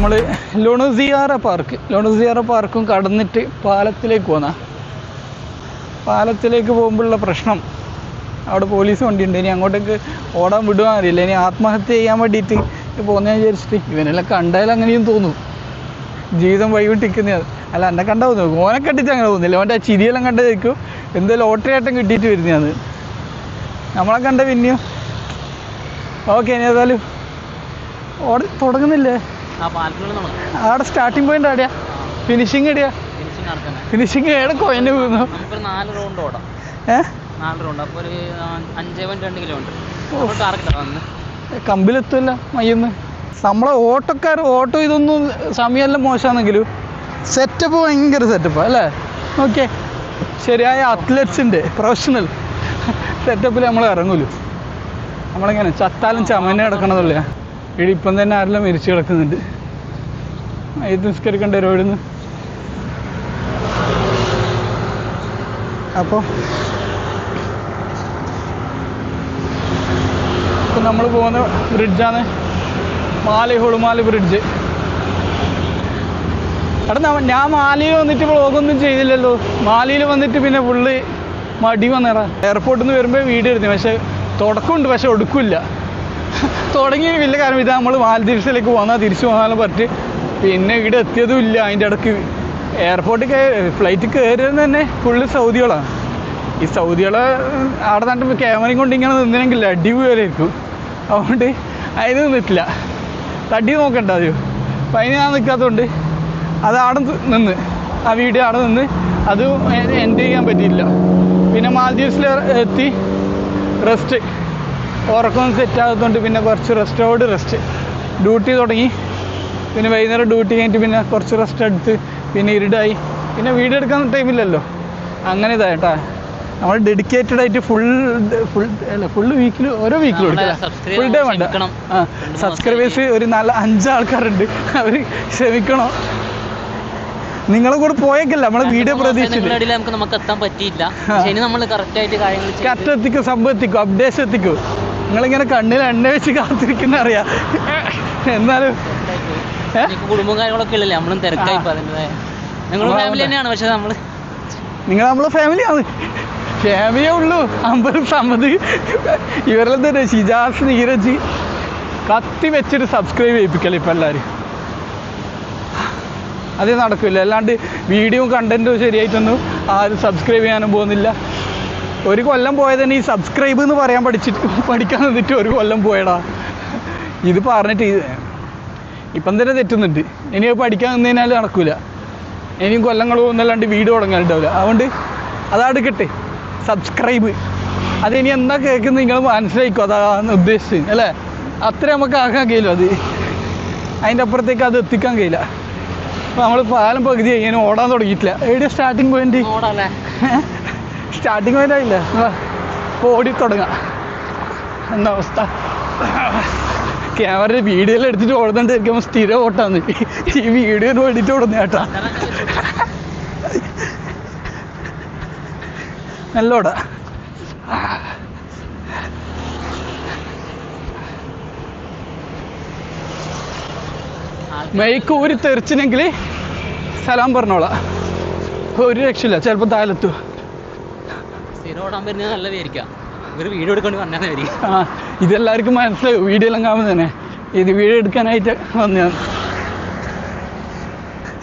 നമ്മൾ ലൊണുസിയാറ പാർക്കും കടന്നിട്ട് പാലത്തിലേക്ക് പോന്ന. പാലത്തിലേക്ക് പോകുമ്പോഴുള്ള പ്രശ്നം, അവിടെ പോലീസ് വണ്ടിയുണ്ട്. ഇനി അങ്ങോട്ടേക്ക് ഓടാൻ വിടുവാൻ അറിയില്ല. ഇനി ആത്മഹത്യ ചെയ്യാൻ വേണ്ടിയിട്ട് പോകുന്നതെന്ന് വിചാരിച്ചിട്ട് ഇവനെല്ലാം കണ്ടാലും അങ്ങനെയും തോന്നും, ജീവിതം വൈകിട്ടിക്കുന്നത്. അല്ല, എന്നെ കണ്ടാൽ തോന്നും, ഓനെ കണ്ടിട്ട് അങ്ങനെ തോന്നുന്നില്ല. അവൻ്റെ ആ ചിരിയെല്ലാം കണ്ടതായിരിക്കും എന്തായാലും ലോട്ടറി ആട്ടം കിട്ടിയിട്ട് വരുന്നതാണ്. നമ്മളെ കണ്ട പിന്നെയോ ഓക്കെ. ഇനി ഏതായാലും തുടങ്ങുന്നില്ലേ? അവിടെ സ്റ്റാർട്ടിങ് പോയിന്റ് ആടെയാ, ഫിനിഷിങ് എടിയാ? ഫിനിഷിങ് ഏടെ കോയന്നെ പോകുന്നു. കമ്പിലെത്തല്ല മയ്യന്ന്. നമ്മളെ ഓട്ടോ ഇതൊന്നും സമയമെല്ലാം മോശമാണെങ്കിലും സെറ്റപ്പ് ഭയങ്കര സെറ്റപ്പാണ് അല്ലേ? ഓക്കെ, ശരിയായ അത്ലറ്റ്സിൻ്റെ പ്രൊഫഷണൽ സെറ്റപ്പിൽ നമ്മൾ ഇറങ്ങൂലു. നമ്മളിങ്ങനെ ചത്താലും ചമന്നെ കിടക്കണതല്ലേ. ഇവിടെ ഇപ്പം തന്നെ ആരെല്ലാം മരിച്ചു കിടക്കുന്നുണ്ട്. ഇത് നിസ്കരിക്കണ്ട ഇവിടുന്ന്. അപ്പോൾ ഇപ്പം നമ്മൾ പോകുന്ന ബ്രിഡ്ജാണ് ഹുളുമാലി ബ്രിഡ്ജ്. എടാ, ഞാൻ മാലിയിൽ വന്നിട്ട് വ്ളോഗൊന്നും ചെയ്തില്ലല്ലോ. മാലിയിൽ വന്നിട്ട് പിന്നെ ഫുള്ള് മടി വന്നേടാ. എയർപോർട്ടിൽ നിന്ന് വരുമ്പോൾ വീഡിയോ എടുത്തു, പക്ഷേ തുടക്കമുണ്ട്, പക്ഷെ ഒടുക്കില്ല. തുടങ്ങി വലിയ കാരണം ഇതാ, നമ്മൾ മാലദ്വീപ്സിലേക്ക് പോന്നാൽ തിരിച്ചു പോകാനും പറ്റി. പിന്നെ ഇവിടെ എത്തിയതും ഇല്ല. അതിൻ്റെ ഇടയ്ക്ക് എയർപോർട്ടിൽ ഫ്ലൈറ്റ് കയറിയത് തന്നെ ഫുള്ള് സൗദികളാണ്. ഈ സൗദികളെ അവിടെ നട്ട് ക്യാമറയും കൊണ്ട് ഇങ്ങനെ നിന്നിനെങ്കിൽ അടിപൊളിയായിരിക്കും. അതുകൊണ്ട് അതിന് നിന്നിട്ടില്ല, തടി നോക്കണ്ട അത്. അപ്പം അതിന് ഞാൻ നിൽക്കാത്തതുകൊണ്ട് അത് അവിടെ നിന്ന് ആ വീഡിയോ അവിടെ നിന്ന് അത് എൻഡ് ചെയ്യാൻ പറ്റിയില്ല. പിന്നെ മാലദ്വീപ്സിൽ എത്തി റെസ്റ്റ്, ഉറക്കം സെറ്റാകത്തോണ്ട് പിന്നെ കുറച്ച് റെസ്റ്റ് ഡ്യൂട്ടി തുടങ്ങി. പിന്നെ വൈകുന്നേരം ഡ്യൂട്ടി കഴിഞ്ഞിട്ട് പിന്നെ കുറച്ച് റെസ്റ്റ് എടുത്ത് പിന്നെ ഇരുടായി. പിന്നെ വീഡിയോ എടുക്കാൻ ടൈമില്ലല്ലോ. അങ്ങനെ ഇതായിട്ടാ നമ്മൾ ഡെഡിക്കേറ്റഡ് ആയിട്ട് ഫുൾ വീക്കിൽ ഓരോ വീക്കിലും എടുക്കില്ല, ഫുൾ ഡേ വേണ്ട. ആ, സബ്സ്ക്രൈബേഴ്സ് ഒരു 4-5 ആൾക്കാരുണ്ട്, അവർ ക്ഷമിക്കണം. നിങ്ങളെ കൂടെ പോയേക്കല്ല നമ്മളെ വീഡിയോ പ്രതീക്ഷിച്ചിട്ട് കറക്റ്റ് എത്തിക്കും, സംഭവം എത്തിക്കും, അപ്ഡേഷൻ എത്തിക്കും. നിങ്ങളിങ്ങനെ കണ്ണിൽ എണ്ണ വെച്ച് കാത്തിരിക്കുന്ന അറിയാം. എന്നാലും കുടുംബവും കാര്യങ്ങളൊക്കെ ഉള്ളല്ലേ, നമ്മളും തിരക്കായി. നിങ്ങൾ ഫാമിലി തന്നെയാണ്, പക്ഷെ നിങ്ങൾ നമ്മളെ ഫാമിലിയാണ്. ഫാമിലിയേ ഉള്ളൂ. അമ്പലം സമ്മതി ഇവരെല്ലാം തന്നെ ഷിജാസ് നീരജ് കത്തി വെച്ചിട്ട് സബ്സ്ക്രൈബ് ചെയ്യിപ്പിക്കല്ലേ ഇപ്പം എല്ലാവരും. അത് നടക്കില്ല. അല്ലാണ്ട് വീഡിയോ കണ്ടൻറ്റും ശരിയായിട്ടൊന്നും ആരും സബ്സ്ക്രൈബ് ചെയ്യാനും പോകുന്നില്ല. ഒരു കൊല്ലം പോയതന്നെ ഈ സബ്സ്ക്രൈബ് എന്ന് പറയാൻ പഠിക്കാൻ നിന്നിട്ട് ഒരു കൊല്ലം പോയടാ. ഇത് പറഞ്ഞിട്ട് ഇപ്പം തന്നെ തെറ്റുന്നുണ്ട്. ഇനി പഠിക്കാൻ നിന്നതിനാൽ നടക്കില്ല. ഇനിയും കൊല്ലങ്ങൾ പോകുന്നല്ലാണ്ട് വീഡിയോ തുടങ്ങാനുണ്ടാവില്ല. അതുകൊണ്ട് അതെടുക്കട്ടെ, സബ്സ്ക്രൈബ്. അതിനി എന്താ കേൾക്കുന്നത് നിങ്ങൾ മനസ്സിലാക്കും, അതാണ് ഉദ്ദേശിച്ചത് അല്ലേ? അത്ര നമുക്ക് ആക്കാൻ കഴിയില്ല. അത് അതിൻ്റെ അപ്പുറത്തേക്ക് അത് എത്തിക്കാൻ കഴിയില്ല. അപ്പോൾ നമ്മൾ പാലം പകുതി ചെയ്യാൻ ഓടാൻ തുടങ്ങിയിട്ടില്ല. എവിടെയാ സ്റ്റാർട്ടിങ് പോയിന്റ്? സ്റ്റാർട്ടിങ് പോയിന്റ് ആയില്ല. ഇപ്പോൾ ഓടി തുടങ്ങാം. എന്താ അവസ്ഥ? ക്യാമറ വീഡിയോയിൽ എടുത്തിട്ട് ഓടുന്നുണ്ടായിരിക്കും. സ്ഥിരം ഓട്ടാന്ന് ഈ വീഡിയോ വേണ്ടിയിട്ട് ഓടുന്ന കേട്ടാ. നല്ല ഓടാ. മൈക്ക് ഊരി തെറിച്ചിനെങ്കിൽ സലാം പറഞ്ഞോളാം. ഒരു രക്ഷയില്ല, ചിലപ്പോൾ താഴെത്തു. ആ, ഇതെല്ലാവർക്കും മനസ്സിലാവും. വീഡിയോ എല്ലാം കാണുമ്പോൾ തന്നെ ഇത് വീഡിയോ എടുക്കാനായിട്ട് വന്നു.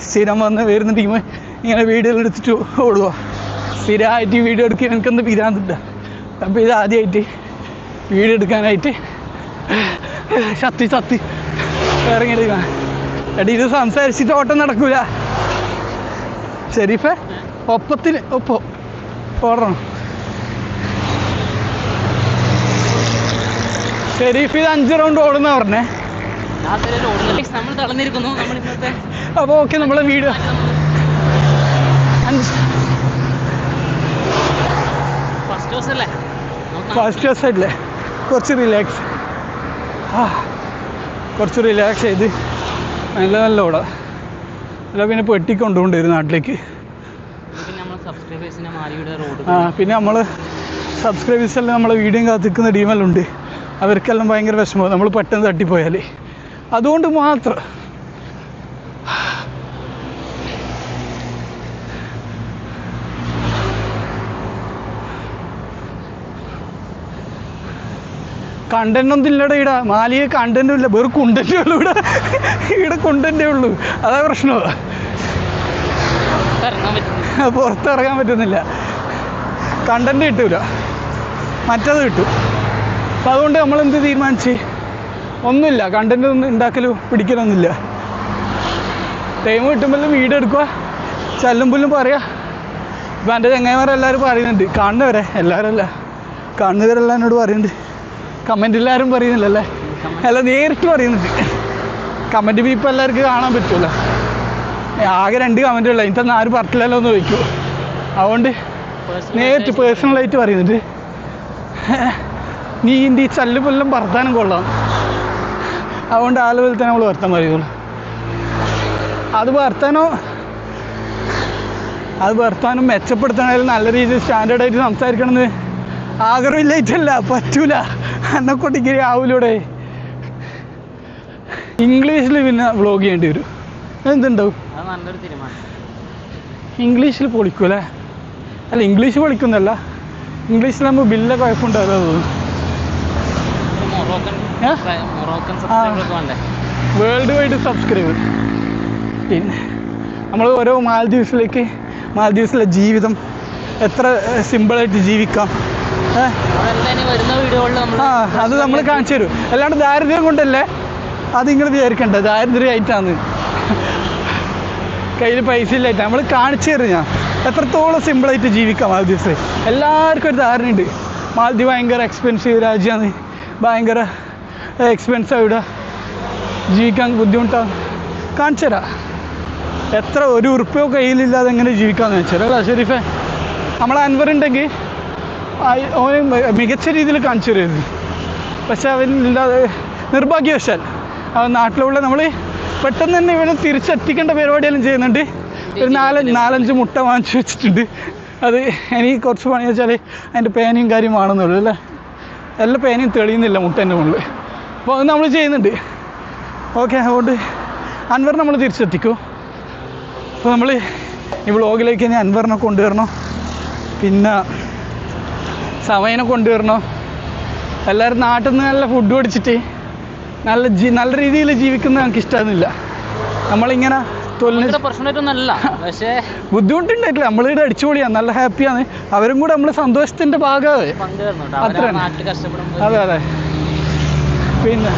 സ്ഥിരം വന്ന് വരുന്ന ടീം ഇങ്ങനെ വീഡിയോ എടുത്തിട്ട് ഓടുക. സ്ഥിരമായിട്ട് വീഡിയോ എടുക്കാൻ എനിക്കെന്ത് പിരാന്തില്ല. അപ്പോൾ ഇത് ആദ്യമായിട്ട് വീഡിയോ എടുക്കാനായിട്ട് സത്തി ഇറങ്ങിയെടുക്കാൻ. എടി, ഇത് സംസാരിച്ചിട്ട് ഓട്ടം നടക്കൂല. ഷെരീഫേ, ഒപ്പം ഓടണം. ഷെരീഫ് ഇത് 5 റൗണ്ട് ഓടുന്ന പറഞ്ഞേ. അപ്പോൾ ഓക്കെ, നമ്മളെ വീഡിയോ ഫസ്റ്റ് ഡോസ് ആയിട്ടില്ലേ? കുറച്ച് റിലാക്സ് ചെയ്ത് നല്ല ഓടാം. അല്ല പിന്നെ പെട്ടിക്കൊണ്ടുകൊണ്ട് വരും നാട്ടിലേക്ക്. ആ, പിന്നെ നമ്മൾ സബ്സ്ക്രൈബേഴ്സെല്ലാം നമ്മളെ വീഡിയോ കാത്തിക്കുന്ന ടീമെല്ലാം ഉണ്ട്. അവർക്കെല്ലാം ഭയങ്കര വിഷമമാണ് നമ്മൾ പെട്ടെന്ന് തട്ടിപ്പോയാൽ. അതുകൊണ്ട് മാത്രം കണ്ടന്റ് ഒന്നും ഇല്ലടാ ഇവിടെ. മാലിയിൽ കണ്ടന്റും ഇല്ല, വെറും കുണ്ടന്റേ ഉള്ളൂ ഇവിടെ. ഇവിടെ കുണ്ടന്റേ ഉള്ളൂ, അതാ പ്രശ്നം. പുറത്തിറങ്ങാൻ പറ്റുന്നില്ല, കണ്ടന്റ് കിട്ടൂല, മറ്റത് കിട്ടും. അപ്പം അതുകൊണ്ട് നമ്മളെന്ത് തീരുമാനിച്ച് ഒന്നുമില്ല, കണ്ടന്റ് ഒന്നും ഉണ്ടാക്കലും പിടിക്കലൊന്നുമില്ല. ടൈം കിട്ടുമ്പോഴും വീഡിയോ എടുക്കുക, ചെല്ലുമ്പോഴും പറയാ. ഇപ്പം എൻ്റെ ചങ്ങായിമാരെല്ലാവരും പറയുന്നുണ്ട്, കാണുന്നവരെ എല്ലാവരും അല്ല, കാണുന്നവരെല്ലാം എന്നോട് പറയുന്നുണ്ട്. കമൻറ്റ് എല്ലാവരും പറയുന്നില്ലല്ലേ, അല്ല നേരിട്ട് പറയുന്നുണ്ട്. കമൻറ്റ് ഇപ്പം എല്ലാവർക്കും കാണാൻ പറ്റുമല്ലോ. ആകെ 2 കമൻറ്റുള്ള, ഇതൊന്നും ആരും പറഞ്ഞില്ലല്ലോ എന്ന് ചോദിക്കൂ. അതുകൊണ്ട് നേരിട്ട് പേഴ്സണലായിട്ട് പറയുന്നുണ്ട്, നീ ഈ ചല്ലുപെല്ലാം വർത്താനം കൊള്ളാം. അതുകൊണ്ട് ആളുകളിൽ തന്നെ നമ്മൾ വർത്താൻ പറയുള്ളൂ. അത് വർത്താനം മെച്ചപ്പെടുത്തണമെങ്കിൽ നല്ല രീതിയിൽ സ്റ്റാൻഡേർഡായിട്ട് സംസാരിക്കണമെന്ന് ആഗ്രഹമില്ലായിട്ടല്ല, പറ്റൂല. എന്നെക്കൊണ്ട് ഇങ്ങനെ ആവൂലൂടെ. ഇംഗ്ലീഷിൽ പിന്നെ വ്ളോഗ് ചെയ്യേണ്ടി വരും. എന്തുണ്ടാവും? ഇംഗ്ലീഷിൽ പൊളിക്കൂലേ? അല്ല, ഇംഗ്ലീഷ് പൊളിക്കുന്നല്ല, ഇംഗ്ലീഷിലാകുമ്പോൾ ബില്ലെ കുഴപ്പമുണ്ടാവില്ല തോന്നുന്നു. World wide subscriber. പിന്നെ നമ്മൾ ഓരോ മാൽദീവ്സിലെ ജീവിതം എത്ര സിമ്പിളായിട്ട് ജീവിക്കാം, അത് നമ്മൾ കാണിച്ചു തരും. അല്ലാണ്ട് ദാരിദ്ര്യം കൊണ്ടല്ലേ അത് നിങ്ങൾ വിചാരിക്കണ്ട, ദാരിദ്ര്യമായിട്ടാണ്, കയ്യിൽ പൈസ ഇല്ലായിട്ട്. നമ്മൾ കാണിച്ചു തരും ഞാൻ എത്രത്തോളം സിമ്പിളായിട്ട് ജീവിക്കാം മാൽദീവ്സിൽ. എല്ലാവർക്കും ഒരു ധാരണയുണ്ട് മാൽദീവ് ഭയങ്കര എക്സ്പെൻസീവ് രാജ്യമാണ്, ഭയങ്കര എക്സ്പെൻസാണ്, ഇവിടെ ജീവിക്കാൻ ബുദ്ധിമുട്ടാണ്. കാണിച്ചു തരാം എത്ര ₹1 കയ്യിലില്ലാതെ എങ്ങനെ ജീവിക്കാമെന്ന് വെച്ചാൽ. അല്ല ഷെരീഫെ, നമ്മളെ അൻവർ ഉണ്ടെങ്കിൽ ഓന് മികച്ച രീതിയിൽ കാണിച്ചു തരുമായിരുന്നു. പക്ഷെ അവനില്ലാതെ നിർഭാഗ്യവശാൽ അവൻ നാട്ടിലുള്ള നമ്മൾ പെട്ടെന്ന് തന്നെ ഇവനെ തിരിച്ചെത്തിക്കേണ്ട പരിപാടിയെല്ലാം ചെയ്യുന്നുണ്ട്. ഒരു 4-5 മുട്ട വാങ്ങിച്ചു വെച്ചിട്ടുണ്ട്. അത് എനിക്ക് കുറച്ച് പണി വെച്ചാൽ അതിൻ്റെ പേനയും കാര്യം ആണെന്നുള്ളൂ അല്ലേ, എല്ലാ പേനയും തെളിയുന്നില്ല മുട്ടേൻ്റെ മുകളിൽ. അപ്പോൾ അത് നമ്മൾ ചെയ്യുന്നുണ്ട്. ഓക്കെ, അതുകൊണ്ട് അൻവർ നമ്മൾ തിരിച്ചെത്തിക്കും. അപ്പോൾ നമ്മൾ ഈ വ്ളോഗിലേക്ക് ഇനി അൻവറിനെ കൊണ്ടുവരണം, പിന്നെ സമയനെ കൊണ്ടുവരണം. എല്ലാവരും നാട്ടിൽ നിന്ന് നല്ല ഫുഡ് പഠിച്ചിട്ട് നല്ല രീതിയിൽ ജീവിക്കുന്നത് നമുക്ക് ഇഷ്ടമൊന്നുമില്ല. നമ്മളിങ്ങനെ പ്രശ്നമായിട്ടൊന്നല്ല, പക്ഷേ ബുദ്ധിമുട്ടുണ്ടായിട്ടില്ല. നമ്മളിവിടെ അടിച്ചുപൊളിയാണ്, നല്ല ഹാപ്പിയാണ്. അവരും കൂടെ നമ്മൾ സന്തോഷത്തിൻ്റെ ഭാഗമാണ്. അത്ര അതെ അതെ. പിന്നെ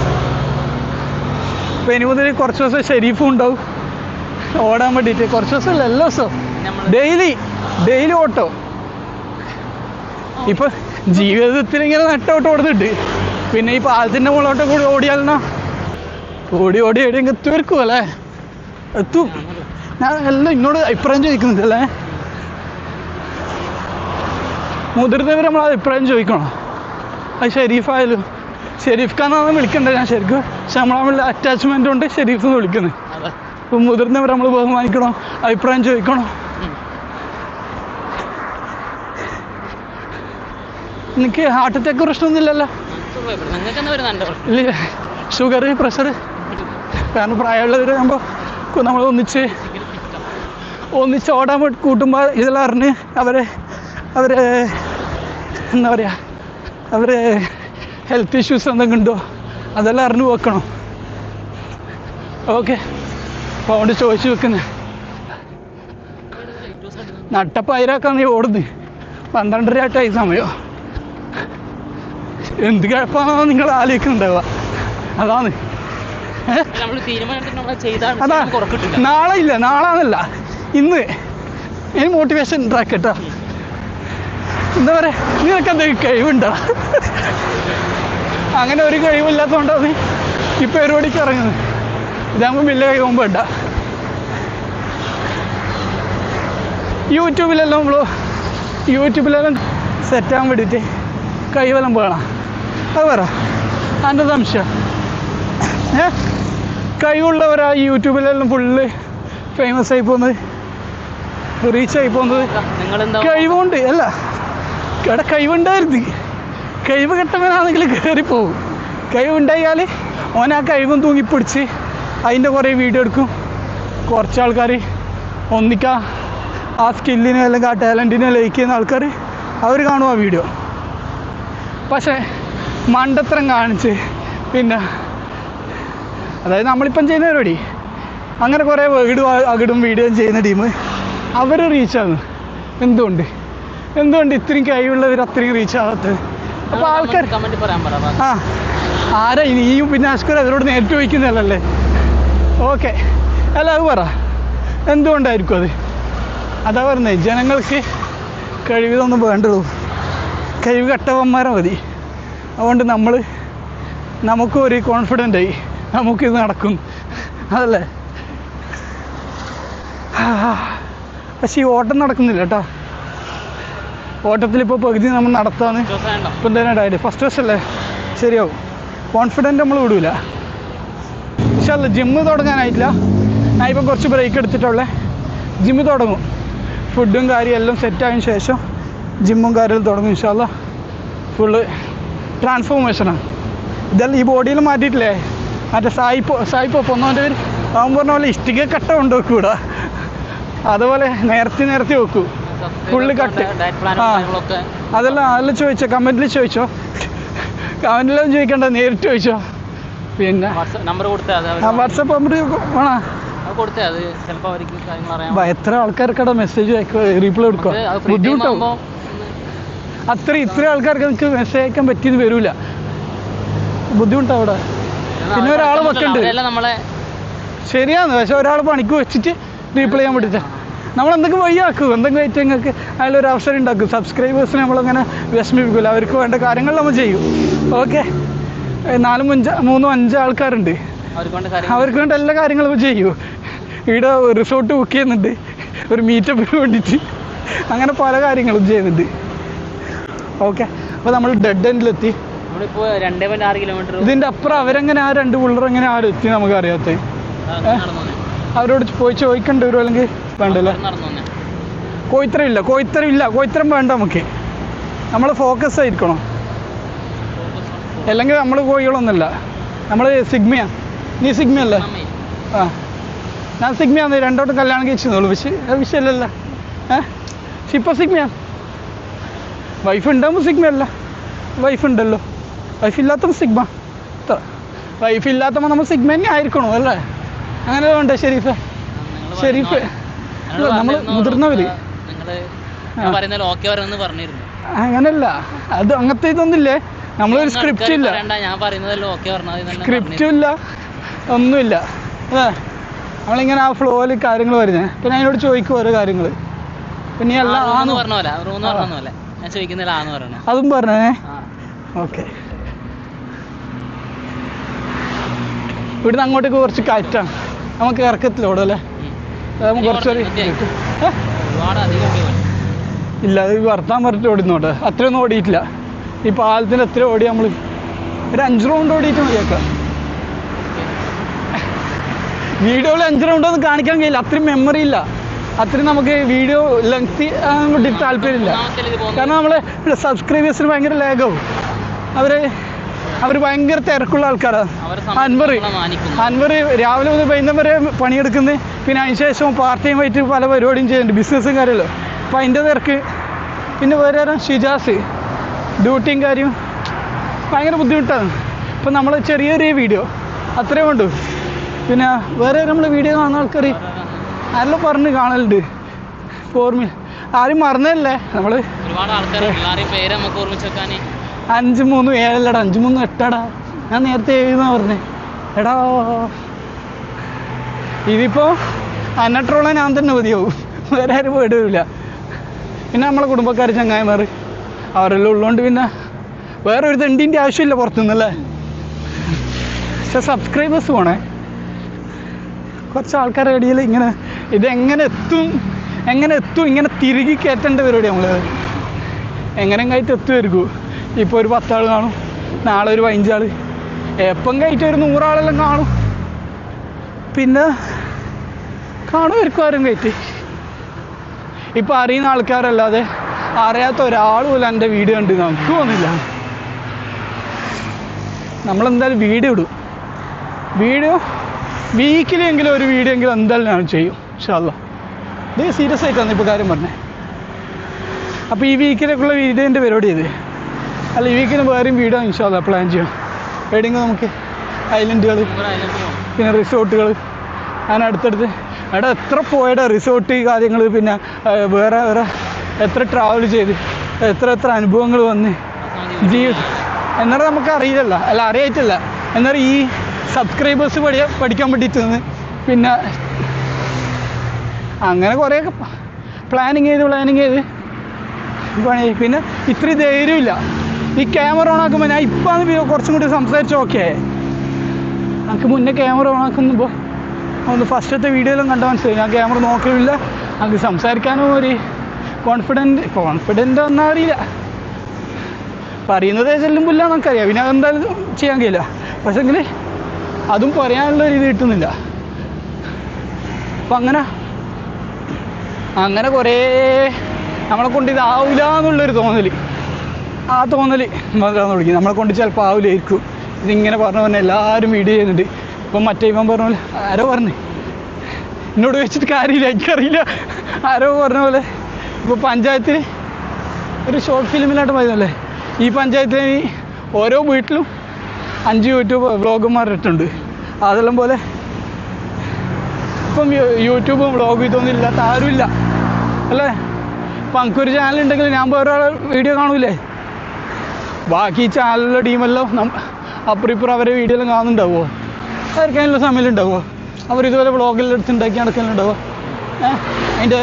ഇനി മുതൽ കുറച്ച് ദിവസം ഷെരീഫും ഉണ്ടാവും ഓടാൻ വേണ്ടിയിട്ട്. കുറച്ച് ദിവസമല്ല, എല്ലാ ദിവസവും ഡെയിലി ഓട്ടോ. ഇപ്പം ജീവിതത്തിൽ ഇങ്ങനെ നെട്ടോട്ട് ഓടുന്നുണ്ട്. പിന്നെ ഈ പാലത്തിൻ്റെ മുകളോട്ട് കൂടി ഓടിയാലോ, ഓടി എവിടെയെങ്കിലും എത്തുമായിരിക്കും അല്ലേ? എത്തും. ഞാൻ എല്ലാം ഇന്നോട് അഭിപ്രായം ചോദിക്കുന്നുണ്ട് അല്ലേ? മുതിർന്നവർ നമ്മൾ അഭിപ്രായം ചോദിക്കണം. അത് ഷെരീഫായാലും ഷെരീഫ് ഖാനാണ് വിളിക്കേണ്ടത് ഞാൻ ശരിക്കും. പക്ഷെ നമ്മളെ അറ്റാച്ച്മെൻ്റ് കൊണ്ട് ഷെരീഫ് എന്ന് വിളിക്കുന്നത്. അപ്പം മുതിർന്നവർ നമ്മൾ ബഹുമാനിക്കണം, അഭിപ്രായം ചോദിക്കണം. എനിക്ക് ഹാർട്ട് അറ്റാക്ക് പ്രശ്നമൊന്നുമില്ലല്ലോ? ഇല്ല, ഷുഗർ, പ്രഷർ. കാരണം പ്രായമുള്ളവരാകുമ്പോൾ നമ്മൾ ഒന്നിച്ച് ഓടാൻ കൂട്ടുമ്പോൾ ഇതെല്ലാം അറിഞ്ഞ് അവരെ എന്താ പറയുക, അവരെ ഹെൽത്ത് ഇഷ്യൂസ് എന്തെങ്കിലും ഉണ്ടോ അതെല്ലാം അറിഞ്ഞു വെക്കണം. ഓക്കെ, അപ്പോൾ അതുകൊണ്ട് ചോദിച്ചു വെക്കുന്നത്. നട്ടപ്പയിരാക്കാൻ നീ ഓടുന്നു, 12:30 സമയം. എന്ത് കുഴപ്പമാണോ നിങ്ങൾ ആലോചിക്കുന്നുണ്ടാവുക, അതാണ്. അതാ നാളെ ഇല്ല, നാളാന്നല്ല ഇന്ന്. ഇനി മോട്ടിവേഷൻ ഉണ്ടാക്കട്ടോ. എന്താ പറയുക, നിനക്ക് എന്തെങ്കിലും കഴിവുണ്ടോ? അങ്ങനെ ഒരു കഴിവില്ലാത്തതുകൊണ്ടാണ് ഈ പരിപാടിക്ക് ഇറങ്ങുന്നത്. ഇതാകുമ്പോൾ വലിയ കഴിവും വേണ്ട. യൂട്യൂബിലെല്ലാം സെറ്റാകാൻ വേണ്ടിയിട്ട് കഴിവെല്ലാം വേണം. അത് പറ, അതിൻ്റെ സംശയം. കഴിവുള്ളവരാ ഈ യൂട്യൂബിലെല്ലാം ഫുള്ള് ഫേമസ് ആയി പോകുന്നത്, റീച്ചായി പോകുന്നത്. കഴിവുണ്ട് അല്ല, ഇവിടെ കഴിവുണ്ടായിരുന്നു. കഴിവ് കെട്ടവനാണെങ്കിൽ കയറിപ്പോവും. കഴിവുണ്ടായാൽ ഓൻ ആ കഴിവും തൂങ്ങിപ്പിടിച്ച് അതിൻ്റെ കുറേ വീഡിയോ എടുക്കും. കുറച്ച് ആൾക്കാർ ഒന്നിക്കാ ആ സ്കില്ലിനെ അല്ലെങ്കിൽ ആ ടാലൻറ്റിനെ ലൈക്ക് ചെയ്യുന്ന ആൾക്കാർ അവർ കാണും ആ വീഡിയോ. പക്ഷേ മണ്ടത്തരം കാണിച്ച് പിന്നെ അതായത് നമ്മളിപ്പം ചെയ്യുന്ന പരിപാടി അങ്ങനെ കുറേ അകിടും വീഡിയോയും ചെയ്യുന്ന ടീം അവർ റീച്ചാകും. എന്തുകൊണ്ട് ഇത്രയും കഴിവുള്ളവർ അത്രയും റീച്ച് ആവാത്തത്? അപ്പോൾ ആൾക്കാർ ആ ആരാ നീയും പിന്നെ അസ്കർ അവരോട് നേരിട്ട് ചോദിക്കുന്നതല്ലേ? ഓക്കെ അല്ല അത് പറ, എന്തുകൊണ്ടായിരിക്കും അത്? അതാ പറഞ്ഞേ, ജനങ്ങൾക്ക് കഴിവിതൊന്നും വേണ്ടുള്ളൂ, കഴിവ് കെട്ടവന്മാരെ മതി. അതുകൊണ്ട് നമുക്കും ഒരു കോൺഫിഡൻ്റ് ആയി, നമുക്കിത് നടക്കും, അതല്ലേ? പക്ഷേ ഈ ഓട്ടം നടക്കുന്നില്ല കേട്ടോ. ഓട്ടത്തിലിപ്പോൾ പകുതി നമ്മൾ നടത്താന്ന് ഇപ്പം തന്നെ ഡയറ്റ് ഫസ്റ്റ് ഡോസ് അല്ലേ, ശരിയാവും. കോൺഫിഡൻറ്റ് നമ്മൾ വിടൂല. പക്ഷേ അല്ല, ജിമ്മ് തുടങ്ങാനായിട്ടില്ല. ഞാൻ ഇപ്പം കുറച്ച് ബ്രേക്ക് എടുത്തിട്ടുള്ളേ. ജിമ്മ് തുടങ്ങും, ഫുഡും കാര്യം എല്ലാം സെറ്റായതിനു ശേഷം ജിമ്മും കാര്യവും തുടങ്ങും ഇൻഷാല്ലാ. ഫുള്ള് ട്രാൻസ്ഫോർമേഷനാണ് ഇതെല്ലാം. ഈ ബോഡിയിൽ മാറ്റിയിട്ടില്ലേ, മറ്റേ സായിപ്പോ ഒന്നോൻ്റെ പേര് അവൻ പറഞ്ഞ പോലെ ഇഷ്ടിക കട്ട കൊണ്ടുവെക്കൂടാ, അതുപോലെ നേരത്തെ വെക്കൂ, ഫുള്ള് കട്ട്. ആ അതെല്ലാം ചോദിച്ചോ, കമൻറ്റിൽ ചോദിച്ചോ. കമൻറ്റിലും ചോദിക്കണ്ട, നേരിട്ട് ചോദിച്ചോ. പിന്നെ നമ്പർ കൊടുത്താൽ വാട്സപ്പ് നമ്പർ വേണോ? എത്ര ആൾക്കാർക്കടെ മെസ്സേജ് റീപ്ലൈ കൊടുക്കുക, ബുദ്ധിമുട്ടാവും. ഇത്രയും ആൾക്കാർക്ക് എനിക്ക് മെസ്സേജ് അയക്കാൻ പറ്റിയെന്ന് വരില്ല, ബുദ്ധിമുട്ടാവും അവിടെ. പിന്നെ ഒരാൾ വെക്കണ്ട്, ശരിയാണ്. പക്ഷെ ഒരാൾ പണിക്ക് വെച്ചിട്ട് റീപ്ലൈ ചെയ്യാൻ പറ്റില്ല. നമ്മളെന്തെങ്കിലും വഴിയാക്കും, എന്തെങ്കിലും ആയിട്ട് നിങ്ങൾക്ക് അതിലൊരു അവസരം ഉണ്ടാക്കും. സബ്സ്ക്രൈബേഴ്സിനെ നമ്മളങ്ങനെ വിഷമിപ്പിക്കില്ല, അവർക്ക് വേണ്ട കാര്യങ്ങൾ നമ്മൾ ചെയ്യും. ഓക്കെ, 3-5 ആൾക്കാരുണ്ട്, അവർക്ക് വേണ്ട എല്ലാ കാര്യങ്ങളും ചെയ്യൂ. ഇവിടെ റിസോർട്ട് ബുക്ക് ചെയ്യുന്നുണ്ട്, ഒരു മീറ്റപ്പിന് വേണ്ടിയിട്ട്, അങ്ങനെ പല കാര്യങ്ങളും ചെയ്യുന്നുണ്ട്. ഓക്കെ, അപ്പോൾ നമ്മൾ ഡെഡ് എൻഡിലെത്തി. ഇതിൻ്റെ അപ്പുറം അവരെങ്ങനെ ആ 2 പിള്ളേർ എങ്ങനെ ആരും എത്തി നമുക്ക് അറിയാത്ത. അവരോട് പോയി ചോദിക്കേണ്ടി വരും, അല്ലെങ്കിൽ വേണ്ടല്ലോ. കോയിത്തരം വേണ്ട നമുക്ക്. നമ്മൾ ഫോക്കസ് ആയിരിക്കണം, അല്ലെങ്കിൽ നമ്മൾ കോഴികളൊന്നുമല്ല. നമ്മൾ സിഗ്മയാ. നീ സിഗ്മയല്ലേ? ആ, ഞാൻ സിഗ്മയാന്ന്. 2 വട്ടം കല്യാണം കഴിച്ചെന്നുള്ളൂ. പക്ഷേ അത് വിഷയമല്ലല്ലോ. പക്ഷെ ഇപ്പോൾ സിഗ്മയാ. വൈഫ് ഉണ്ടാകുമ്പോൾ സിഗ്മയല്ല, വൈഫ് ഉണ്ടല്ലോ. വൈഫ് ഇല്ലാത്തപ്പോൾ സിഗ്മ. വൈഫ് ഇല്ലാത്തപ്പോൾ നമ്മൾ സിഗ്മ തന്നെ ആയിരിക്കണോ, അല്ലേ? അങ്ങനെ വേണ്ടേ ഷെരീഫ്? നമ്മൾ മുതിർന്നവര് അങ്ങനല്ല, അത് അങ്ങനത്തെ ഇതൊന്നുമില്ലേ. നമ്മളൊരു സ്ക്രിപ്റ്റ് ഇല്ല, ഒന്നുമില്ല. അതെ, നമ്മളിങ്ങനെ ആ ഫ്ലോയിൽ കാര്യങ്ങൾ വരുന്നത്. പിന്നെ അതിനോട് ചോദിക്കും ഓരോ കാര്യങ്ങൾ. പിന്നെ അതും പറഞ്ഞേ. ഓക്കെ, ഇവിടുന്ന് അങ്ങോട്ടേക്ക് കുറച്ച് കയറ്റാണ്, നമുക്ക് ഇറക്കത്തിലോടെ അല്ലേ? നമുക്ക് കുറച്ചൊരു ഇല്ല, അത് വർത്താൻ പറഞ്ഞിട്ട് ഓടുന്നോട്ടെ. അത്രയൊന്നും ഓടിയിട്ടില്ല. ഈ പാലത്തിന് എത്ര ഓടി? നമ്മൾ ഒരു 5 റൗണ്ട് ഓടിയിട്ട് മതിയാക്കാം. വീഡിയോയിൽ 5 റൗണ്ട് ഒന്നും കാണിക്കാൻ കഴിയില്ല, അത്രയും മെമ്മറി ഇല്ല, അത്രയും നമുക്ക് വീഡിയോ ലെങ്തി വേണ്ടിയിട്ട് താല്പര്യമില്ല. കാരണം നമ്മളെ സബ്സ്ക്രൈബേഴ്സിന് ഭയങ്കര ലാഗാവും. അവർ ഭയങ്കര തിരക്കുള്ള ആൾക്കാരാണ്. അൻവർ രാവിലെ മുതൽ വൈകുന്നേരം വരെ പണിയെടുക്കുന്നത്, പിന്നെ അതിന് ശേഷം പാർട്ട് ടൈം ആയിട്ട് പല പരിപാടിയും ചെയ്യുന്നുണ്ട്, ബിസിനസ്സും കാര്യമല്ലോ. അപ്പോൾ അതിൻ്റെ തിരക്ക്. പിന്നെ വേറെ ഷിജാസ് ഡ്യൂട്ടിയും കാര്യം ഭയങ്കര ബുദ്ധിമുട്ടാണ്. ഇപ്പം നമ്മൾ ചെറിയൊരു വീഡിയോ അത്രയും വേണ്ടു. പിന്നെ വേറെ നമ്മൾ വീഡിയോ കാണുന്ന ആൾക്കാർ ആരെല്ലാം പറഞ്ഞ് കാണലുണ്ട്, ഓർമ്മ ആരും മറന്നല്ലേ. നമ്മൾ 5-3-7 5-3-8 ഞാൻ നേരത്തെ 7 പറഞ്ഞേ. എടാ, ഇതിപ്പോൾ അന്നട്രോളെ ഞാൻ തന്നെ മതിയാവും, വേറെ ആരും പേടി വരില്ല. പിന്നെ നമ്മളെ കുടുംബക്കാർ ചങ്ങായിമാർ അവരെല്ലാം ഉള്ളതുകൊണ്ട് പിന്നെ വേറെ ഒരു തെണ്ടിൻ്റെ ആവശ്യമില്ല പുറത്തുനിന്നല്ലേ. പക്ഷെ സബ്സ്ക്രൈബേഴ്സ് പോണേ. കുറച്ച് ആൾക്കാരുടെ ഇടയിൽ ഇങ്ങനെ ഇതെങ്ങനെ എത്തും ഇങ്ങനെ തിരികെ കയറ്റേണ്ട പരിപാടി. നമ്മൾ എങ്ങനെ കയറ്റി എത്തുമായിരിക്കും. ഇപ്പോൾ ഒരു 10 ആൾ കാണും, നാളെ ഒരു 15 ആൾ, എപ്പം കയറ്റി ഒരു 100 ആളെല്ലാം കാണും. പിന്നെ കാണുമായിരിക്കും ആരും കയറ്റി. ഇപ്പം അറിയുന്ന ആൾക്കാരല്ലാതെ അറിയാത്ത ഒരാൾ പോലും എൻ്റെ വീഡിയോ ഉണ്ട് നമുക്ക് തോന്നില്ല. നമ്മളെന്തായാലും വീഡിയോ ഇടും. വീക്കിലെങ്കിലും ഒരു വീഡിയോ എങ്കിലും എന്തായാലും ഞാൻ ചെയ്യും ഇൻഷാ അല്ലാഹ്. ഇത് സീരിയസ് ആയിട്ടാണ് ഇപ്പോൾ കാര്യം പറഞ്ഞത്. അപ്പോൾ ഈ വീക്കിലേക്കുള്ള വീഡിയോൻ്റെ പരിപാടി ഇത്. അല്ല ഈ വീക്കിന് വേറെയും വീഡിയോ ഇൻഷാല്ലാ പ്ലാൻ ചെയ്യാം. എവിടെയെങ്കിലും നമുക്ക് ഐലൻഡുകൾ പിന്നെ റിസോർട്ടുകൾ അങ്ങനെ അടുത്തടുത്ത് എടാ എത്ര പോയടാ റിസോർട്ട് കാര്യങ്ങൾ പിന്നെ വേറെ വേറെ എത്ര ട്രാവൽ ചെയ്ത് എത്ര അനുഭവങ്ങൾ വന്ന് എന്നാലും നമുക്ക് അറിയില്ലല്ലോ അല്ല അറിയായിട്ടില്ല എന്നാലും ഈ സബ്സ്ക്രൈബേഴ്സ് പഠിക്കാൻ വേണ്ടിയിട്ട് പിന്നെ അങ്ങനെ കുറേയൊക്കെ പ്ലാനിങ് ചെയ്ത് പണി. പിന്നെ ഇത്രയും ധൈര്യമില്ല ഈ ക്യാമറ ഓൺ ആക്കുമ്പോൾ ഞാൻ ഇപ്പം കുറച്ചും കൂടി സംസാരിച്ച് ഓക്കെ എനിക്ക് മുന്നേ ക്യാമറ ഓൺ ആക്കുമ്പോൾ ഒന്ന് ഫസ്റ്റത്തെ വീഡിയോയിലും കണ്ട മനസ്സിലായി ഞാൻ ക്യാമറ നോക്കലില്ല. എനിക്ക് സംസാരിക്കാനും ഒരു കോൺഫിഡൻ്റ് ഒന്നും അറിയില്ല. പറയുന്നത് ചെല്ലുമ്പോൾ നമുക്കറിയാം പിന്നെ അതെന്തായാലും ചെയ്യാൻ കഴിയില്ല. പക്ഷെങ്കിൽ അതും പറയാനുള്ള ഒരു ഇത് കിട്ടുന്നില്ല. അപ്പം അങ്ങനെ കുറേ നമ്മളെ കൊണ്ട് ഇതാവില്ല എന്നുള്ളൊരു തോന്നൽ വരാൻ തുടങ്ങി. നമ്മളെ കൊണ്ട് ചിലപ്പോൾ ആവില്ലായിരിക്കും. ഇതിങ്ങനെ പറഞ്ഞ എല്ലാവരും വീഡിയോ ചെയ്യുന്നുണ്ട്. ഇപ്പം മറ്റേ ഇവൻ പറഞ്ഞ പോലെ ആരോ പറഞ്ഞു എന്നോട് വെച്ചിട്ട് കാര്യമില്ല എനിക്കറിയില്ല ആരോ പറഞ്ഞ പോലെ ഇപ്പോൾ പഞ്ചായത്തിൽ ഒരു ഷോർട്ട് ഫിലിമിലായിട്ട് പറയുന്നല്ലേ ഈ പഞ്ചായത്തിൽ ഓരോ വീട്ടിലും 5 യൂട്യൂബ് വ്ളോഗർമാരിട്ടുണ്ട്. അതെല്ലാം പോലെ ഇപ്പം യൂട്യൂബും വ്ളോഗും ഇതൊന്നും ഇല്ലാത്ത ആരുമില്ല അല്ലേ. ഇപ്പം എനിക്കൊരു ചാനലുണ്ടെങ്കിൽ ഞാൻ വേറൊരാളെ വീഡിയോ കാണൂലേ. ബാക്കി ചാനലിലെ ടീമെല്ലാം അപ്പുറം അവരെ വീഡിയോ എല്ലാം കാണുന്നുണ്ടാവുമോ? അവർക്ക് അതിനുള്ള സമയമുണ്ടാവുമോ? അവരിതുപോലെ വ്ളോഗെല്ലാം എടുത്തുണ്ടാക്കി നടക്കലുണ്ടാവുമോ? അതിൻ്റെ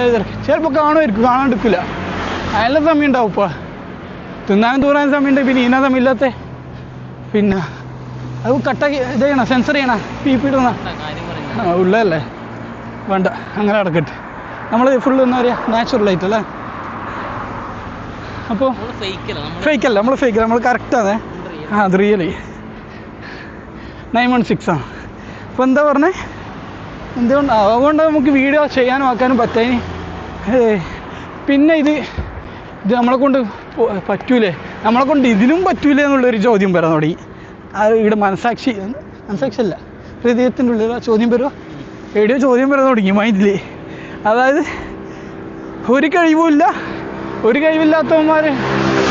ചിലപ്പോൾ കാണുമായിരിക്കും, കാണാണ്ടിരിക്കില്ല. അതിനുള്ള സമയം ഉണ്ടാവും. ഇപ്പോൾ തിന്നാനും തൂറാനും സമയമുണ്ട്. പിന്നെ ഇതിനാ സമയമില്ലാത്ത പിന്നെ അത് കട്ടാക്കി ഇത് ചെയ്യണം, സെൻസർ ചെയ്യണം, ഇടണ ഉള്ളതല്ലേ വേണ്ട അങ്ങനെ നടക്കട്ടെ. നമ്മൾ ഫുള്ള് എന്താ പറയുക നാച്ചുറലായിട്ട് അല്ലേ. അപ്പോൾ ഫേക്കല്ല നമ്മൾ കറക്റ്റാണ്. അത് റിയലി 916 ആണ്. അപ്പോൾ എന്താ പറഞ്ഞേ അതുകൊണ്ട് നമുക്ക് വീഡിയോ ചെയ്യാനും ആക്കാനും പറ്റാൻ. പിന്നെ ഇത് നമ്മളെ കൊണ്ട് പറ്റൂലേ, നമ്മളെ കൊണ്ട് ഇതിനും പറ്റൂലേ എന്നുള്ളൊരു ചോദ്യം വരാൻ തുടങ്ങി. അത് ഇവിടെ മനസാക്ഷിയല്ല ഹൃദയത്തിൻ്റെ ഉള്ളിൽ ചോദ്യം വരുമോ എവിടെയോ ചോദ്യം വരാൻ തുടങ്ങി മൈൻഡിൽ. അതായത് ഒരു കഴിവില്ലാത്തവന്മാർ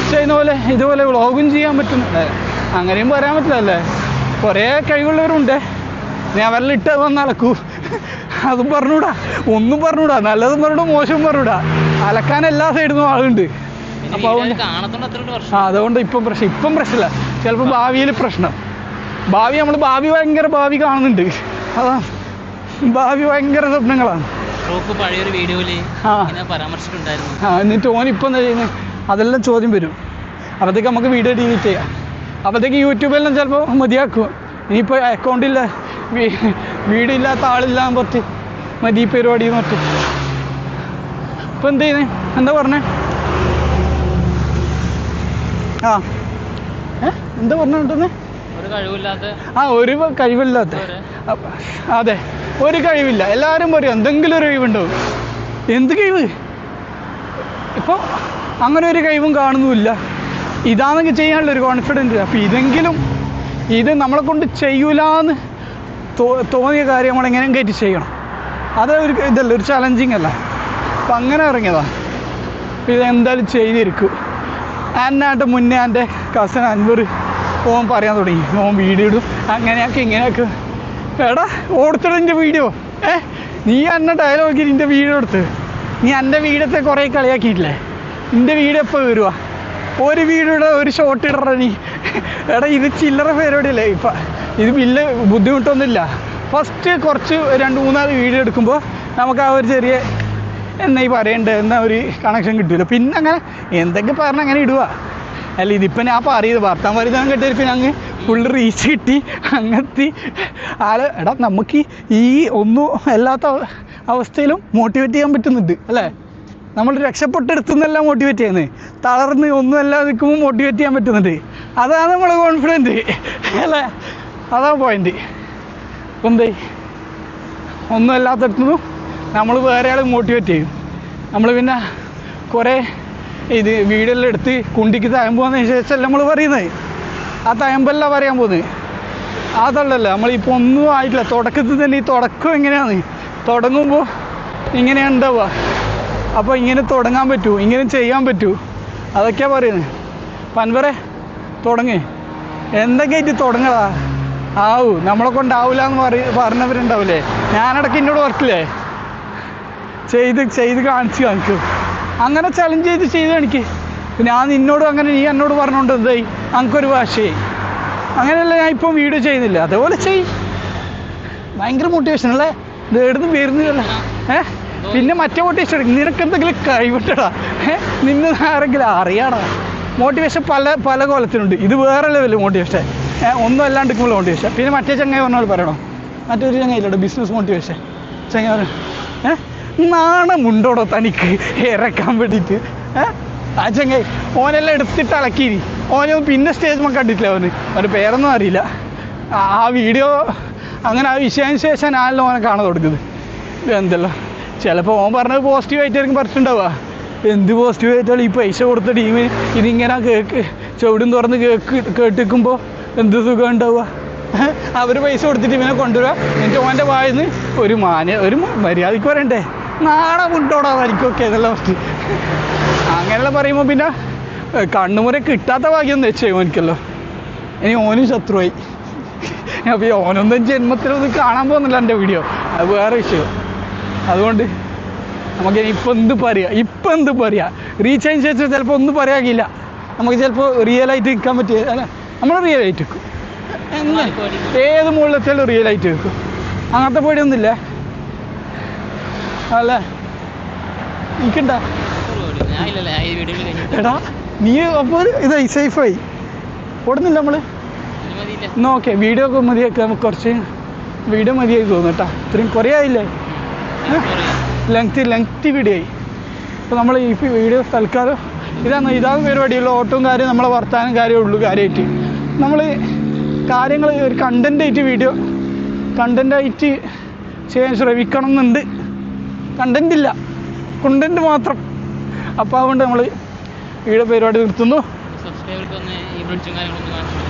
ചെയ്യുന്ന പോലെ ഇതുപോലെ വ്ളോഗും ചെയ്യാൻ പറ്റുന്നുണ്ട്. അങ്ങനെയും പറയാൻ പറ്റില്ലല്ലേ. കുറേ കഴിവുള്ളവരുണ്ട്. ഞാൻ അവരെല്ലാം ഇട്ട് വന്ന് നടക്കൂ. അതും പറഞ്ഞൂടാ, ഒന്നും പറഞ്ഞൂടാ, നല്ലതും പറഞ്ഞൂടാ, മോശവും പറഞ്ഞൂടാ. അലക്കാൻ എല്ലാ സൈഡിൽ നിന്നും ആളുണ്ട്. അപ്പോൾ അതുകൊണ്ട് ഇപ്പം പ്രശ്നമില്ല. ചിലപ്പോൾ ഭാവിയിൽ പ്രശ്നം. ഭയങ്കര ഭാവി കാണുന്നുണ്ട്. അതാ ഭാവി ഭയങ്കര സ്വപ്നങ്ങളാണ്. എന്നിട്ട് ഓനിപ്പം എന്താ ചെയ്യുന്നത് അതെല്ലാം ചോദ്യം വരും. അപ്പോഴത്തേക്ക് നമുക്ക് വീഡിയോ ഡിലീറ്റ് ചെയ്യാം. അപ്പോഴത്തേക്ക് യൂട്യൂബെല്ലാം ചിലപ്പോൾ മതിയാക്കും. ഇനിയിപ്പോൾ അക്കൗണ്ടില്ല വീഡിയോ ഇല്ലാത്ത ആളില്ലാൻ പറ്റി മതി ഈ പരിപാടി എന്ന് പറ്റി. ഇപ്പം എന്ത് ചെയ്യുന്നത് എന്താ പറഞ്ഞേ എന്താ പറഞ്ഞോണ്ടെന്ന് ഒരു കഴിവില്ലാത്ത അതെ ഒരു കഴിവില്ല. എല്ലാവരും പറയും എന്തെങ്കിലും ഒരു കഴിവുണ്ടാവും. എന്ത് കഴിവ്? ഇപ്പോൾ അങ്ങനെ ഒരു കഴിവും കാണുന്നുമില്ല. ഇതാണെങ്കിൽ ചെയ്യാനുള്ളൊരു കോൺഫിഡൻസ്. അപ്പോൾ ഇത് നമ്മളെ കൊണ്ട് ചെയ്യൂലെന്ന് തോന്നിയ കാര്യം നമ്മൾ എങ്ങനെയും കയറ്റി ചെയ്യണം. അത് ഇതല്ല ഒരു ചലഞ്ചിങ് അല്ല. അപ്പം അങ്ങനെ ഇറങ്ങിയതാണ്. അപ്പോൾ ഇതെന്തായാലും ചെയ്തിരിക്കും. എന്നായിട്ട് മുന്നേ എൻ്റെ കസിൻ അൻവർ ഓൻ പറയാൻ തുടങ്ങി ഓൻ വീഡിയോ ഇടും ഇങ്ങനെയൊക്കെ. എടാ ഓടുത്തട എൻ്റെ വീഡിയോ നീ എന്നെ ഡയലോഗിൽ എൻ്റെ വീഡിയോ എടുത്ത് നീ എൻ്റെ വീഡിയോത്തെ കുറേ കളിയാക്കിയിട്ടില്ലേ. എൻ്റെ വീഡിയോ എപ്പോൾ വരുവാ? ഒരു വീഡിയോയുടെ ഒരു ഷോട്ട് ഇടറ നീ. എടാ ഇത് ചില്ലറ പരിപാടിയല്ലേ. ഇപ്പം ഇത് വലിയ ബുദ്ധിമുട്ടൊന്നുമില്ല. ഫസ്റ്റ് കുറച്ച് 2-3 വീഡിയോ എടുക്കുമ്പോൾ നമുക്ക് ആ ഒരു ചെറിയ എന്നാ ഈ പറയണ്ടേ എന്നാ ഒരു കണക്ഷൻ കിട്ടില്ല. പിന്നെ അങ്ങനെ എന്തൊക്കെ പറഞ്ഞ് അങ്ങനെ ഇടുക. അല്ല ഇതിപ്പോൾ ഞാൻ പറയുന്നത് ഭർത്താൻ പറയുന്നത് കേട്ടിരിക്കും. ഞങ്ങൾ ഫുള്ള് റീച്ച് കിട്ടി അങ്ങനത്തെ എടാ നമുക്ക് ഈ ഒന്നും അല്ലാത്ത അവസ്ഥയിലും മോട്ടിവേറ്റ് ചെയ്യാൻ പറ്റുന്നുണ്ട് അല്ലേ. നമ്മൾ രക്ഷപ്പെട്ടെടുത്തുനിന്നെല്ലാം മോട്ടിവേറ്റ് ചെയ്യുന്നത്. തളർന്ന് ഒന്നുമല്ലാതെ നിൽക്കുമ്പോൾ മോട്ടിവേറ്റ് ചെയ്യാൻ പറ്റുന്നുണ്ട്. അതാണ് നമ്മൾ കോൺഫിഡൻറ്റ് അല്ലേ. അതാണ് പോയിൻ്റ്. അപ്പം എന്തേ ഒന്നും അല്ലാത്തടത്തുനിന്നും നമ്മൾ വേറെ ആൾ മോട്ടിവേറ്റ് ചെയ്യും. നമ്മൾ പിന്നെ കുറേ ഇത് വീഡിയോ എല്ലാം എടുത്ത് കുണ്ടിക്ക് തയമ്പ് വന്നതിന് ശേഷമല്ല നമ്മൾ പറയുന്നത്. ആ തയമ്പല്ല പറയാൻ പോകുന്നത് അതല്ലല്ലോ. നമ്മളിപ്പോൾ ഒന്നും ആയിട്ടില്ല. തുടക്കത്തിൽ തന്നെ ഈ തുടക്കം എങ്ങനെയാണ് തുടങ്ങുമ്പോൾ ഇങ്ങനെയാണ് ഉണ്ടാവുക. അപ്പോൾ ഇങ്ങനെ തുടങ്ങാൻ പറ്റൂ, ഇങ്ങനെ ചെയ്യാൻ പറ്റൂ, അതൊക്കെയാണ് പറയുന്നത്. അപ്പം അൻവറെ തുടങ്ങ്, എന്തൊക്കെ ആയിട്ട് തുടങ്ങടാ. ആവൂ, നമ്മളെ കൊണ്ടാവൂല എന്ന് പറഞ്ഞവരുണ്ടാവില്ലേ. ഞാനിടയ്ക്ക് എന്നോട് വർക്കില്ലേ ചെയ്ത് കാണിച്ചു കാണിക്കും. അങ്ങനെ ചലഞ്ച് ചെയ്ത് കാണിക്ക്. ഞാൻ നിന്നോടും അങ്ങനെ, നീ എന്നോട് പറഞ്ഞുകൊണ്ട് എന്തായി നമുക്കൊരു ഭാഷയായി. അങ്ങനെയല്ല ഞാൻ ഇപ്പം വീഡിയോ ചെയ്യുന്നില്ല, അതേപോലെ ചെയ്. ഭയങ്കര മോട്ടിവേഷൻ അല്ലേ, ഇത് എടുത്ത് വരുന്നില്ല. പിന്നെ മറ്റേ മോട്ടിവേഷൻ എടുക്കും. നിനക്ക് എന്തെങ്കിലും കഴിവിട്ടടാ, നിന്നെ ആരെങ്കിലും അറിയാടാ. മോട്ടിവേഷൻ പല കോലത്തിനുണ്ട്. ഇത് വേറെ ലെവല് മോട്ടിവേഷൻ, ഒന്നും അല്ലാണ്ടിരിക്കുമ്പോൾ മോട്ടിവേഷൻ. പിന്നെ മറ്റേ ചങ്ങായി പറഞ്ഞാൽ പറയണോ, മറ്റൊരു ചങ്ങായില്ലോട്ടോ ബിസിനസ് മോട്ടിവേഷൻ ചങ്ങായി പറഞ്ഞു, നാണമുണ്ടോടോ തനിക്ക് ഇറക്കാൻ വേണ്ടിയിട്ട്. ആ ചങ്ങായി ഓനെല്ലാം എടുത്തിട്ട് അലക്കിനി. ഓനൊന്നും പിന്നെ സ്റ്റേജ് നമുക്ക് കണ്ടിട്ടില്ല. അവന് പേരൊന്നും അറിയില്ല. ആ വീഡിയോ അങ്ങനെ ആ വിഷയത്തിന് ശേഷം ഞാനല്ലോ ഓനെ കാണാൻ തുടങ്ങുന്നത്. എന്തല്ലോ ചിലപ്പോൾ ഓൻ പറഞ്ഞത് പോസിറ്റീവായിട്ടായിരിക്കും പറഞ്ഞിട്ടുണ്ടാവുക. എന്ത് പോസിറ്റീവായിട്ടാണ് ഈ പൈസ കൊടുത്ത ടീമിന് ഇതിങ്ങനെ ചുവടും തുറന്ന് കേട്ടിരിക്കുമ്പോൾ എന്ത് സുഖം ഉണ്ടാവുക. അവർ പൈസ കൊടുത്തിട്ട് ഇവനെ കൊണ്ടുവരിക, എന്നിട്ട് ഓൻ്റെ വായിന്ന് ഒരു മര്യാദയ്ക്ക് പറയണ്ടേ, നാണമുണ്ടോടാ തനിക്കൊക്കെ എന്നുള്ള ഫസ്റ്റ്. അങ്ങനെയുള്ള പറയുമ്പോൾ പിന്നെ കണ്ണുമുறை കിട്ടാത്ത ഭാഗ്യം വെച്ചേ ഓനിക്കല്ലോ. ഇനി ഓനും ശത്രുവായി. അപ്പോൾ ഈ ഓനൊന്നും ജന്മത്തിലൊന്നും കാണാൻ പോകുന്നില്ല എൻ്റെ വീഡിയോ, അത് വേറെ വിഷയം. അതുകൊണ്ട് നമുക്കിനി ഇപ്പം എന്ത് പറയുക റീച്ച് അതിന് ശേഷം ചിലപ്പോൾ ഒന്നും പറയാകില്ല. നമുക്ക് ചിലപ്പോൾ റിയലായിട്ട് നിൽക്കാൻ പറ്റിയ നമ്മൾ റിയലായിട്ട് നിൽക്കും. ഏത് മുകളിലെത്തിയാലും റിയലായിട്ട് നിൽക്കും. അങ്ങനത്തെ പേടിയൊന്നുമില്ല അല്ലേ? എനിക്കുണ്ടാ എടാ നീ അപ്പോൾ ഇതായി സേഫായി ഓടുന്നില്ല നമ്മൾ. എന്നാൽ ഓക്കെ, വീഡിയോ ഒക്കെ മതിയാക്കുക. നമുക്ക് കുറച്ച് വീഡിയോ മതിയായി തോന്നുന്നു കേട്ടോ. ഇത്രയും കുറേ ആയില്ലേ, ലെങ്തി വീഡിയോ ആയി. അപ്പോൾ നമ്മൾ ഈ വീഡിയോ തൽക്കാലം ഇതാണ് പരിപാടിയുള്ള ഓട്ടവും കാര്യം, നമ്മളെ വർത്താനം കാര്യമേ ഉള്ളൂ. കാര്യമായിട്ട് നമ്മൾ കാര്യങ്ങൾ ഒരു കണ്ടൻറ്റായിട്ട് ചെയ്യാൻ ശ്രമിക്കണം എന്നുണ്ട്. കണ്ടൻറ്റ് മാത്രം. അപ്പോൾ അതുകൊണ്ട് നമ്മൾ വീഡിയോ പരിപാടി നിർത്തുന്നു.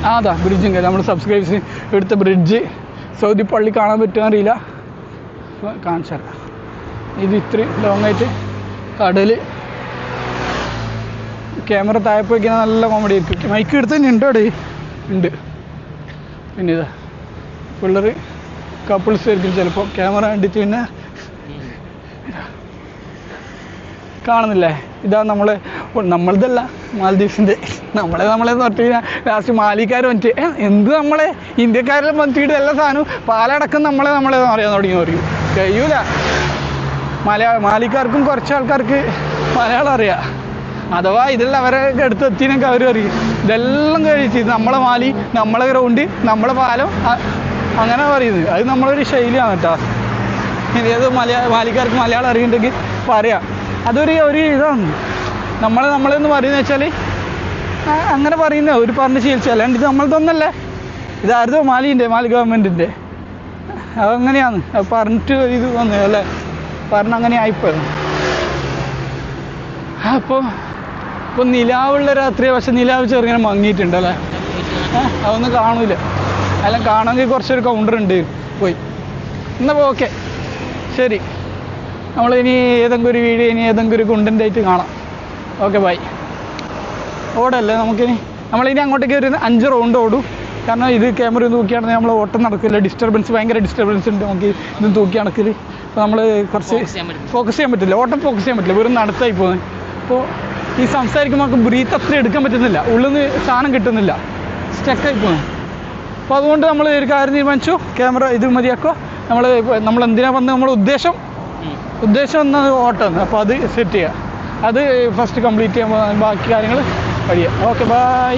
അതാ ബ്രിഡ്ജും കാര്യം, നമ്മൾ സബ്സ്ക്രൈബേഴ്സ് എടുത്ത ബ്രിഡ്ജ്, സൗദി പള്ളി കാണാൻ പറ്റുമോ അറിയില്ല, കാണിച്ചു തരാം. ഇത് ഇത്രയും ലോങ്ങായിട്ട് കടൽ, ക്യാമറ താഴെ വയ്ക്കാൻ നല്ല കോമഡി ആയിരിക്കും. മൈക്ക് എടുത്ത് തന്നെ ഉണ്ടോ അവിടെ ഉണ്ട്. പിന്നെ ഇതാ പിള്ളേർ കപ്പിൾസ് ആയിരിക്കും ചിലപ്പോൾ ക്യാമറ കണ്ടിട്ട് പിന്നെ കാണുന്നില്ലേ. ഇതാ നമ്മളതല്ല മാലദ്വീപ്സിൻ്റെ നമ്മളെ പറഞ്ഞിട്ട് കഴിഞ്ഞാൽ ലാസ്റ്റ് മാലിക്കാർ വന്നിട്ട് എന്ത് നമ്മളെ ഇന്ത്യക്കാരെല്ലാം വന്നിട്ട് എല്ലാ സാധനവും പാലടക്കം നമ്മളെ അറിയാൻ പറയും. കഴിയൂല. മാലിക്കാർക്കും കുറച്ച് ആൾക്കാർക്ക് മലയാളം അറിയാം. അഥവാ ഇതെല്ലാം അവരെ അടുത്തെത്തിനൊക്കെ അവർ അറിയും. ഇതെല്ലാം കഴിച്ച് നമ്മളെ മാലി, നമ്മളെ ഗ്രൗണ്ട്, നമ്മളെ പാലം അങ്ങനെ പറയുന്നത്. അത് നമ്മളൊരു ശൈലിയാണ് കേട്ടോ. ഇനി ഏത് മാലിക്കാർക്ക് മലയാളം അറിയുന്നുണ്ടെങ്കിൽ പറയാം. അതൊരു ഇതാണ് നമ്മളെന്ന് പറയുന്നത് വെച്ചാൽ അങ്ങനെ പറയുന്നത് അവർ പറഞ്ഞ് ശീലിച്ചാൽ. അല്ലാണ്ട് ഇത് നമ്മളതൊന്നല്ലേ, ഇതായിരുന്നു മാലി ഗവൺമെൻറ്റിൻ്റെ. അതങ്ങനെയാണ് പറഞ്ഞിട്ട് ഇത് വന്നത് അല്ലേ, പറഞ്ഞ അങ്ങനെ ആയിപ്പോയത്. അപ്പോൾ നിലാവുള്ള രാത്രിയാണ്, പക്ഷെ നിലാവ് ചെറുങ്ങനെ മങ്ങിയിട്ടുണ്ട് അല്ലേ. അതൊന്നും കാണൂല. എല്ലാം കാണുമെങ്കിൽ കുറച്ചൊരു കൗണ്ടർ ഉണ്ട് പോയി. എന്നാൽ ഓക്കെ ശരി, നമ്മളിനി ഏതെങ്കിലും ഒരു വീഡിയോ, ഇനി ഏതെങ്കിലും ഒരു കണ്ടൻ്റായിട്ട് കാണാം. Okay bye. ഓടല്ലേ നമ്മളിനി അങ്ങോട്ടേക്ക് ഒരു 5 റൗണ്ട് ഓടും. കാരണം ഇത് ക്യാമറ തൂക്കിയാണെങ്കിൽ നമ്മൾ ഓട്ടം നടക്കില്ല, ഭയങ്കര ഡിസ്റ്റർബൻസ് ഉണ്ട് നമുക്ക് ഇത് തൂക്കി നടക്കൽ. അപ്പോൾ നമ്മൾ കുറച്ച് ഫോക്കസ് ചെയ്യാൻ പറ്റില്ല, ഓട്ടം ഫോക്കസ് ചെയ്യാൻ പറ്റില്ല, വെറും നടത്തായി പോകുന്നത്. അപ്പോൾ ഈ സംസാരിക്കുമ്പോൾ നമുക്ക് ബ്രീത്ത് അത്ര എടുക്കാൻ പറ്റുന്നില്ല, ഉള്ളിൽ നിന്ന് സാധനം കിട്ടുന്നില്ല, സ്റ്റക്കായി പോകുന്നത്. അപ്പോൾ അതുകൊണ്ട് നമ്മൾ ഒരു കാര്യം തീരുമാനിച്ചു, ക്യാമറ ഇത് മതിയാക്കുക. നമ്മൾ എന്തിനാ വന്നത്, നമ്മുടെ ഉദ്ദേശം എന്നത് ഓട്ടമാണ്. അപ്പോൾ അത് സെറ്റ് ചെയ്യുക, അത് ഫസ്റ്റ് കംപ്ലീറ്റ് ചെയ്യുമ്പോൾ ബാക്കി കാര്യങ്ങൾ കഴിയുക. Okay bye.